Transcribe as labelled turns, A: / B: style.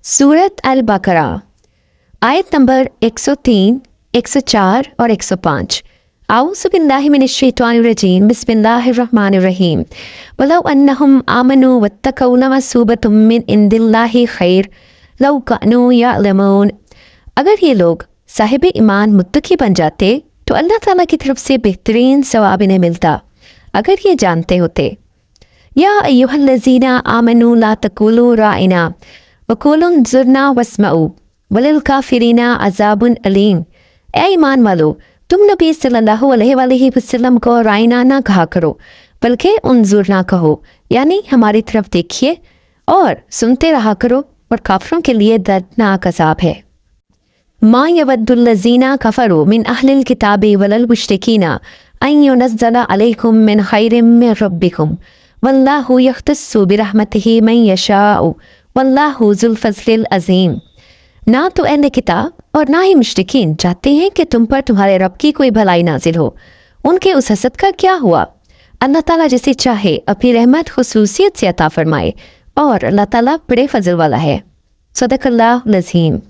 A: सूरत अल बकरा आयत नंबर 103, 104 और 105। आऊज़ु बिल्लाहि मिनश शैतानिर रजीम, बिस्मिल्लाहिर रहमानिर रहीम। वलौ अन्नहुम आमनू वत्तकौ लमसूबतुम मिन इंदिल्लाहि खैर लौ कानू यअलमून। अगर ये लोग साहिब ईमान मुत्तकी बन जाते तो अल्लाह ताला की तरफ से बेहतरीन सवाब इन्हें मिलता, अगर ये जानते होते। या अय्युहल्लज़ीना आमनू ला तक़ूलू राइना वक़ूलू ज़ुरना वस्मऊ वलिल काफ़िरीना अज़ाबुन अलीम। ए ईमान वालो, तुम नबी सल्लल्लाहु अलैहि वसल्लम को राइना ना कहा करो, बल्कि उन्जुरना कहो, यानी हमारी तरफ देखिए और सुनते रहा करो, और काफिरों के लिए दर्दनाक अज़ाब है। मा यवद्दुल्लज़ीना कफ़रू मिन अहलिल किताबि वलल मुश्रिकीना अन युनज़्ज़ला अलैकुम मिन खैरिम मिन रब्बिकुम वल्लाहु यख्तस्सु बिरहमतिही मन यशाउ वल्लाहु ज़ुल फ़ज़्लिल अज़ीम। ना तो अहले किताब और ना ही मुश्रिकीन चाहते हैं कि तुम पर तुम्हारे रब की कोई भलाई नाजिल हो। उनके उस हसद का क्या हुआ? अल्लाह ताला जिसे चाहे अपनी रहमत खुसूसियत से अता फरमाए, और अल्लाह ताला बड़े फजल वाला है। सदक़ल्लाहुल अज़ीम।